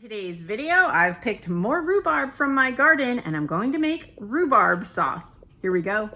Today's video, I've picked more rhubarb from my garden and I'm going to make rhubarb sauce. Here we go.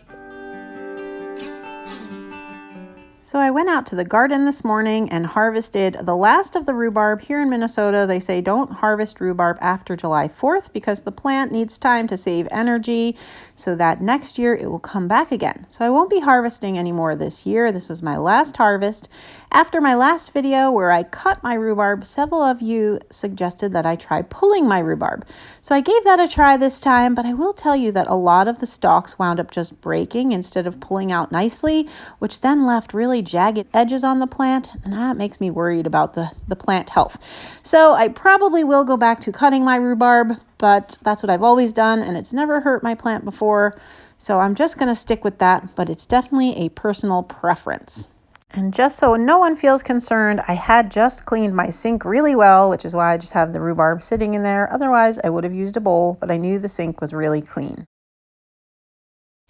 So I went out to the garden this morning and harvested the last of the rhubarb. Here in Minnesota, they say don't harvest rhubarb after July 4th because the plant needs time to save energy so that next year it will come back again. So I won't be harvesting anymore this year. This was my last harvest. After my last video where I cut my rhubarb, several of you suggested that I try pulling my rhubarb. So I gave that a try this time, but I will tell you that a lot of the stalks wound up just breaking instead of pulling out nicely, which then left really jagged edges on the plant, and that makes me worried about the plant health. So I probably will go back to cutting my rhubarb, but that's what I've always done, and it's never hurt my plant before. So I'm just going to stick with that, but it's definitely a personal preference. And just so no one feels concerned, I had just cleaned my sink really well, which is why I just have the rhubarb sitting in there. Otherwise, I would have used a bowl, but I knew the sink was really clean.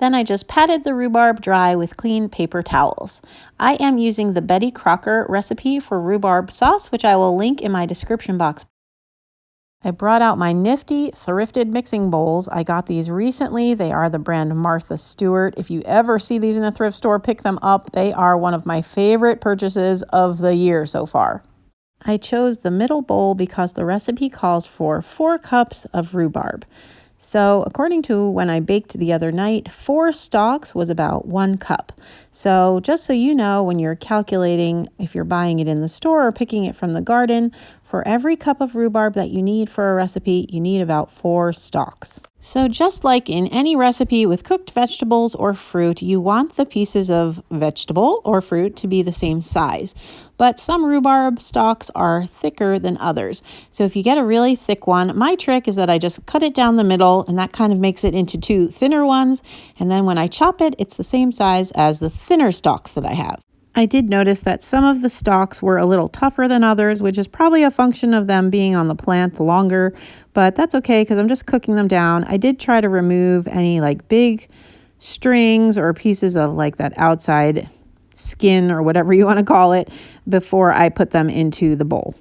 Then I just patted the rhubarb dry with clean paper towels. I am using the Betty Crocker recipe for rhubarb sauce, which I will link in my description box. I brought out my nifty thrifted mixing bowls. I got these recently. They are the brand Martha Stewart. If you ever see these in a thrift store, pick them up. They are one of my favorite purchases of the year so far. I chose the middle bowl because the recipe calls for 4 cups of rhubarb. So according to when I baked the other night, 4 stalks was about 1 cup. So just so you know, when you're calculating if you're buying it in the store or picking it from the garden, for every cup of rhubarb that you need for a recipe, you need about 4 stalks. So just like in any recipe with cooked vegetables or fruit, you want the pieces of vegetable or fruit to be the same size. But some rhubarb stalks are thicker than others. So if you get a really thick one, my trick is that I just cut it down the middle, and that kind of makes it into 2 thinner ones. And then when I chop it, it's the same size as the thinner stalks that I have. I did notice that some of the stalks were a little tougher than others, which is probably a function of them being on the plant longer, but that's okay because I'm just cooking them down. I did try to remove any like big strings or pieces of like that outside skin or whatever you want to call it before I put them into the bowl.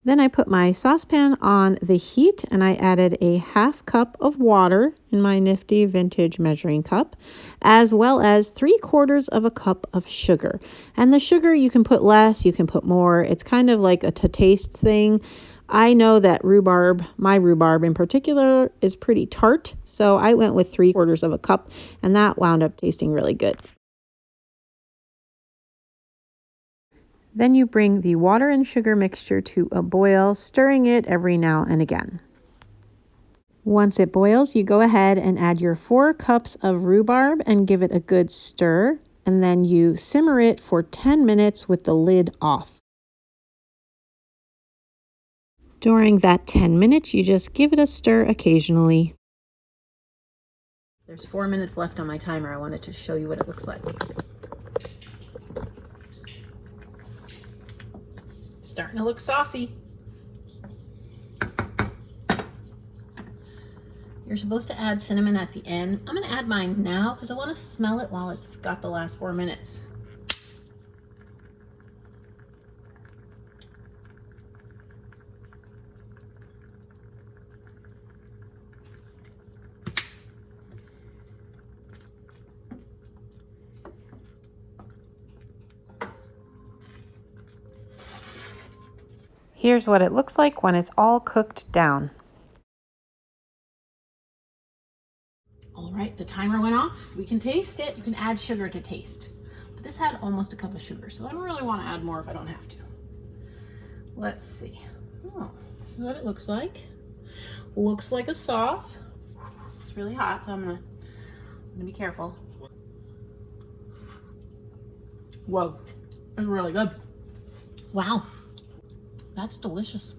Then I put my saucepan on the heat and I added a 1/2 cup of water in my nifty vintage measuring cup, as well as 3/4 of a cup of sugar. And the sugar you can put less, you can put more. It's kind of like a to taste thing. I know that rhubarb, my rhubarb in particular, is pretty tart. So I went with 3/4 of a cup and that wound up tasting really good. Then you bring the water and sugar mixture to a boil, stirring it every now and again. Once it boils, you go ahead and add your 4 cups of rhubarb and give it a good stir, and then you simmer it for 10 minutes with the lid off. During that 10 minutes, you just give it a stir occasionally. There's 4 minutes left on my timer. I wanted to show you what it looks like. Starting to look saucy. You're supposed to add cinnamon at the end. I'm going to add mine now because I want to smell it while it's got the last 4 minutes. Here's what it looks like when it's all cooked down. All right, the timer went off. We can taste it. You can add sugar to taste. But this had almost a cup of sugar, so I don't really want to add more if I don't have to. Let's see. Oh, this is what it looks like. Looks like a sauce. It's really hot, so I'm gonna be careful. Whoa, it's really good. Wow. That's delicious.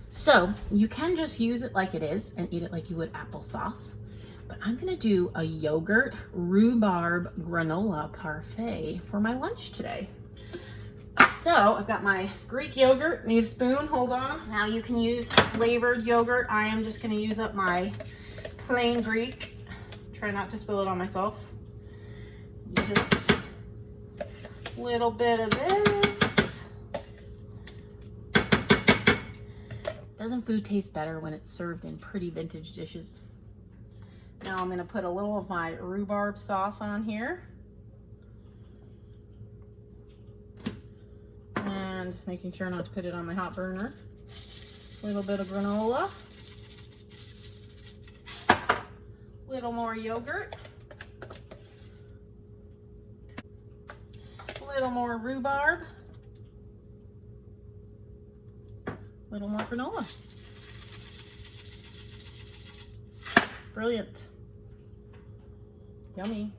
So you can just use it like it is and eat it like you would applesauce. But I'm gonna do a yogurt rhubarb granola parfait for my lunch today. So I've got my Greek yogurt, need a spoon, hold on. Now you can use flavored yogurt. I am just gonna use up my plain Greek. Try not to spill it on myself. Just a little bit of this. Doesn't food taste better when it's served in pretty vintage dishes? Now I'm gonna put a little of my rhubarb sauce on here. And making sure not to put it on my hot burner. A little bit of granola. Little more yogurt. A little more rhubarb. Little more granola. Brilliant. Yummy.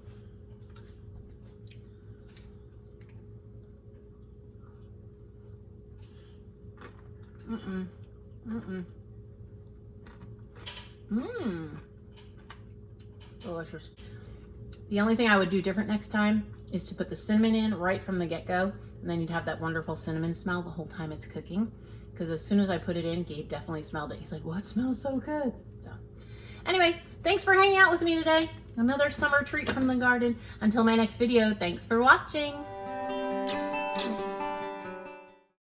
Delicious. The only thing I would do different next time is to put the cinnamon in right from the get-go, and then you'd have that wonderful cinnamon smell the whole time it's cooking. Because as soon as I put it in, Gabe definitely smelled it. He's like, "What smells so good?" So anyway, thanks for hanging out with me today. Another summer treat from the garden. Until my next video, thanks for watching.